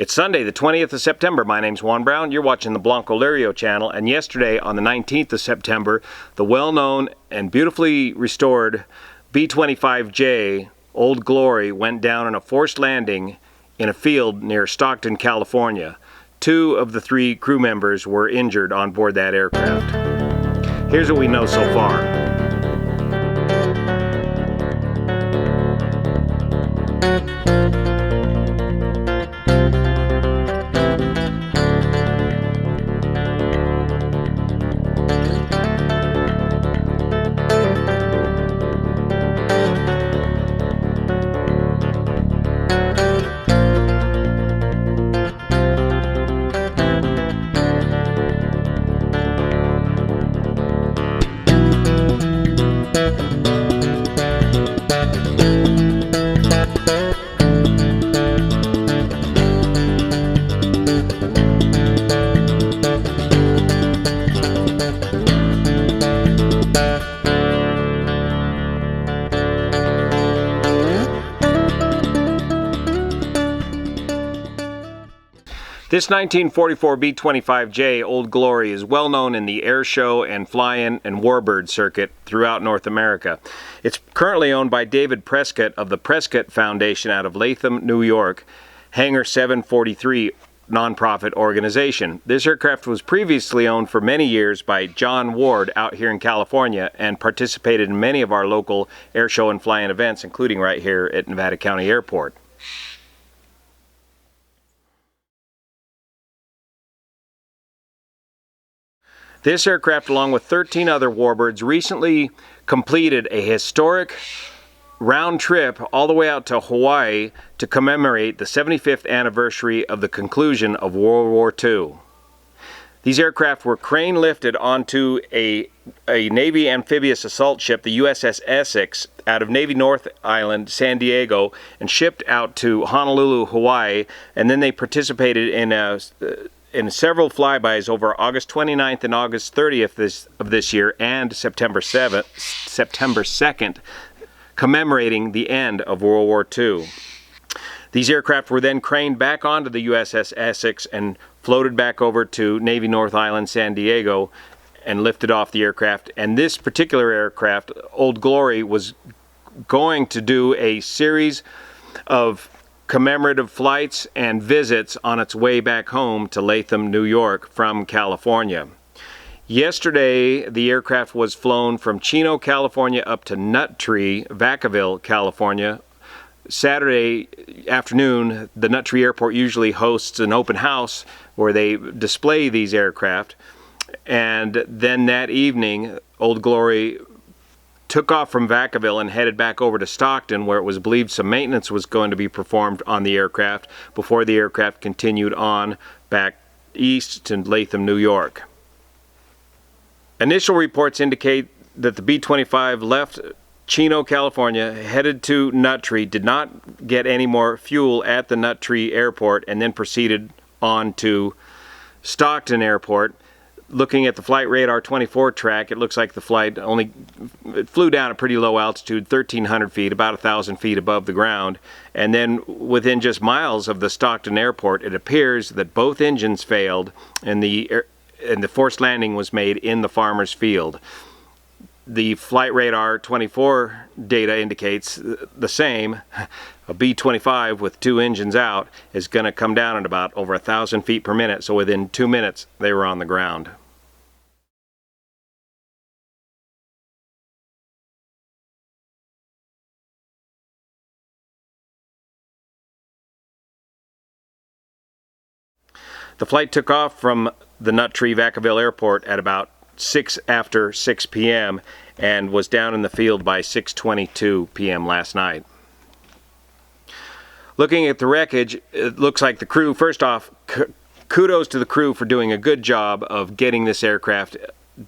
It's Sunday, the 20th of September. My name's Juan Brown. You're watching the Blancolirio channel. And yesterday, on the 19th of September, the well-known and beautifully restored B-25J, Old Glory, went down on a forced landing in a field near Stockton, California. 2 of the 3 crew members were injured on board that aircraft. Here's what we know so far. This 1944 B-25J Old Glory is well known in the air show and fly-in and warbird circuit throughout North America. It's currently owned by David Prescott of the Prescott Foundation out of Latham, New York, Hangar 743 nonprofit organization. This aircraft was previously owned for many years by John Ward out here in California and participated in many of our local air show and fly-in events, including right here at Nevada County Airport. This aircraft, along with 13 other warbirds, recently completed a historic round trip all the way out to Hawaii to commemorate the 75th anniversary of the conclusion of World War II. These aircraft were crane lifted onto a Navy amphibious assault ship, the USS Essex, out of Navy North Island, San Diego, and shipped out to Honolulu, Hawaii, and then they participated in several flybys over August 29th and August 30th of this year and September 2nd, commemorating the end of World War II. These aircraft were then craned back onto the USS Essex and floated back over to Navy North Island, San Diego, and lifted off the aircraft. And this particular aircraft, Old Glory, was going to do a series of commemorative flights and visits on its way back home to Latham, New York from California. Yesterday, the aircraft was flown from Chino, California up to Nut Tree, Vacaville, California. Saturday afternoon, the Nut Tree Airport usually hosts an open house where they display these aircraft. And then that evening, Old Glory took off from Vacaville and headed back over to Stockton, where it was believed some maintenance was going to be performed on the aircraft before the aircraft continued on back east to Latham, New York. Initial reports indicate that the B-25 left Chino, California, headed to Nut Tree, did not get any more fuel at the Nut Tree Airport, and then proceeded on to Stockton Airport. Looking at the FlightRadar24 track, it looks like the flight flew down at pretty low altitude, 1,300 feet, about 1,000 feet above the ground. And then within just miles of the Stockton Airport, it appears that both engines failed and the forced landing was made in the farmer's field. The FlightRadar24 data indicates the same. A B-25 with 2 engines out is going to come down at about over 1,000 feet per minute, so within 2 minutes they were on the ground. The flight took off from the Nut Tree Vacaville Airport at about 6 p.m. and was down in the field by 6:22 p.m. last night. Looking at the wreckage, it looks like the crew, first off, kudos to the crew for doing a good job of getting this aircraft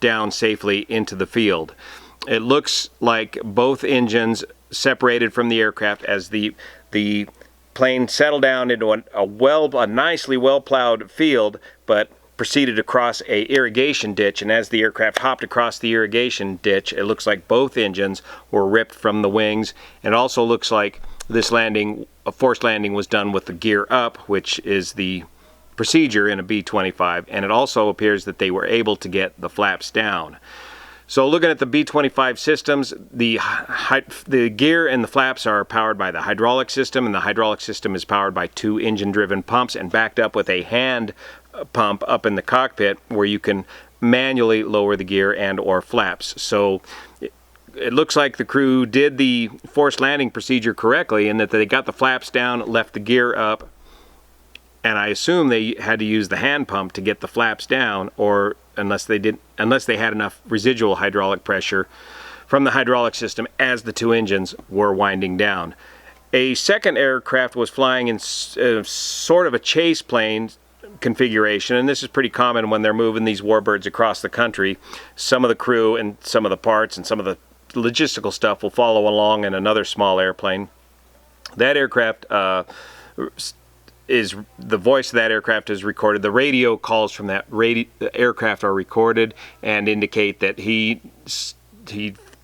down safely into the field. It looks like both engines separated from the aircraft as the plane settled down into a nicely well-plowed field, but proceeded across a irrigation ditch, and as the aircraft hopped across the irrigation ditch, it looks like both engines were ripped from the wings. It also looks like This landing, a forced landing, was done with the gear up, which is the procedure in a B-25, and it also appears that they were able to get the flaps down. So looking at the B-25 systems, the gear and the flaps are powered by the hydraulic system, and the hydraulic system is powered by 2 engine-driven pumps and backed up with a hand pump up in the cockpit where you can manually lower the gear and or flaps. So it looks like the crew did the forced landing procedure correctly in that they got the flaps down, left the gear up, and I assume they had to use the hand pump to get the flaps down, or unless they had enough residual hydraulic pressure from the hydraulic system as the 2 engines were winding down. A second aircraft was flying in sort of a chase plane configuration, and this is pretty common when they're moving these warbirds across the country. Some of the crew and some of the parts and some of the logistical stuff will follow along in another small airplane. That aircraft the voice of that aircraft is recorded. The radio calls from that aircraft are recorded and indicate that he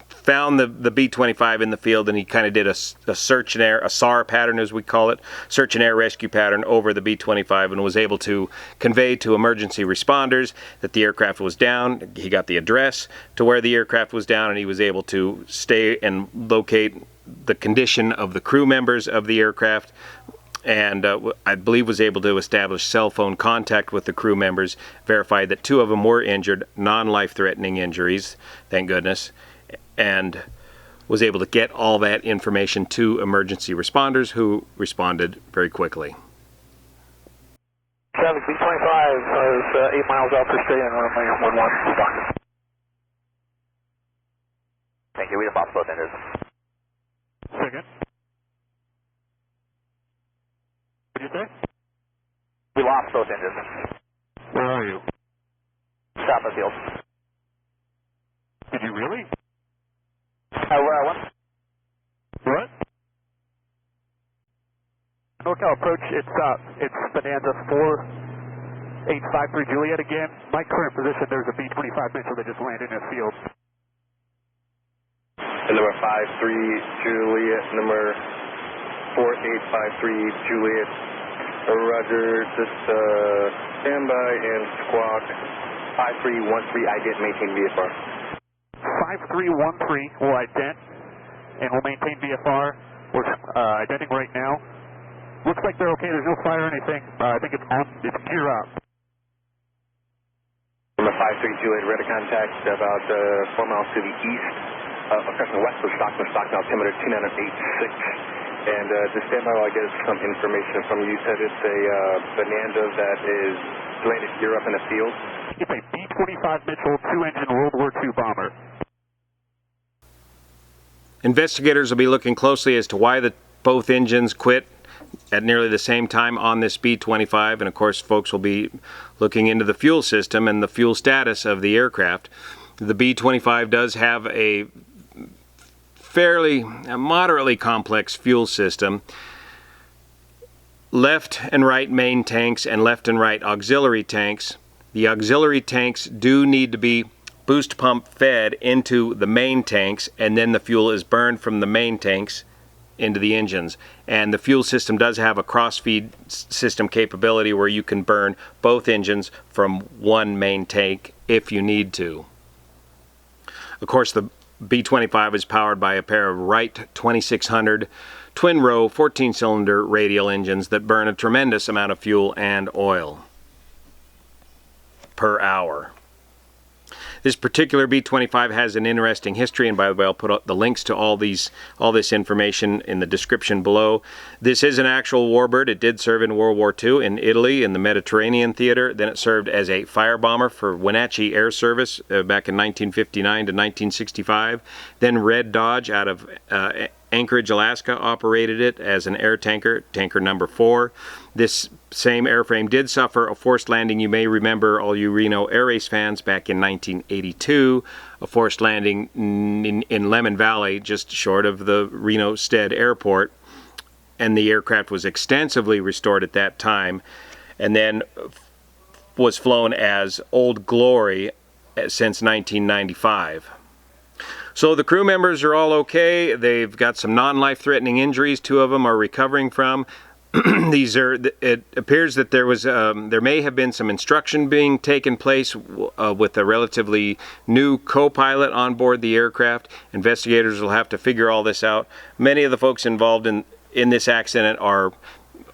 found the B-25 in the field, and he kind of did a search and air, a SAR pattern as we call it, search and air rescue pattern over the B-25, and was able to convey to emergency responders that the aircraft was down. He got the address to where the aircraft was down, and he was able to stay and locate the condition of the crew members of the aircraft, and I believe was able to establish cell phone contact with the crew members, verified that 2 of them were injured, non-life-threatening injuries, thank goodness, and was able to get all that information to emergency responders who responded very quickly. 7 B-25 is 8 miles out per state and runway 11 Stockton. Thank you, we have lost both engines. Second. What did you say? We lost both engines. Where are you? South of field. Did you really? Where I went? What? NorCal approach, it's Bonanza 4853 Juliet again. My current position, there's a B-25 missile that just landed in a field. And number 53 Juliet, number 4853 Juliet. Roger, just standby and squawk 5313, ident, maintain VFR. 5313 will ident and we'll maintain VFR. We're identing right now. Looks like they're okay, there's no fire or anything. I think it's gear up. Number 53 Juliet, ready to contact about 4 miles to the east, west of Stockton, altimeter 2986. And just stand by while I get some information from you. You said it's a Bonanza that is landed gear up in the field. It's a B-25 Mitchell 2-engine World War II bomber. Investigators will be looking closely as to why both engines quit at nearly the same time on this B-25, and of course folks will be looking into the fuel system and the fuel status of the aircraft. The B-25 does have a moderately complex fuel system. Left and right main tanks and left and right auxiliary tanks. The auxiliary tanks do need to be boost pump fed into the main tanks, and then the fuel is burned from the main tanks into the engines. And the fuel system does have a cross-feed system capability where you can burn both engines from one main tank if you need to. Of course, the B-25 is powered by a pair of Wright 2600 twin-row 14-cylinder radial engines that burn a tremendous amount of fuel and oil per hour. This particular B-25 has an interesting history, and by the way, I'll put the links to all this information in the description below. This is an actual warbird. It did serve in World War II in Italy in the Mediterranean theater. Then it served as a firebomber for Wenatchee Air Service back in 1959 to 1965. Then Red Dodge out of Anchorage, Alaska operated it as an air tanker, tanker number 4. This same airframe did suffer a forced landing. You may remember, all you Reno Air Race fans, back in 1982, a forced landing in Lemon Valley, just short of the Reno Stead Airport, and the aircraft was extensively restored at that time, and then was flown as Old Glory since 1995. So the crew members are all okay. They've got some non-life-threatening injuries. 2 of them are recovering from. It appears that there may have been some instruction being taken place with a relatively new co-pilot on board the aircraft. Investigators will have to figure all this out. Many of the folks involved in this accident are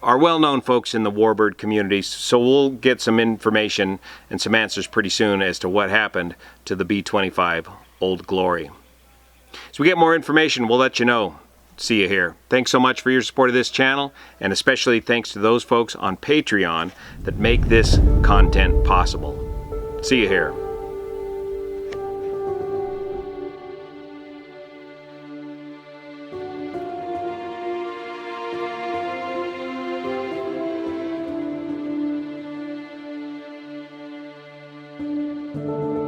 well-known folks in the warbird community, so we'll get some information and some answers pretty soon as to what happened to the B-25 Old Glory. As we get more information, we'll let you know. See you here. Thanks so much for your support of this channel, and especially thanks to those folks on Patreon that make this content possible. See you here. Thank you.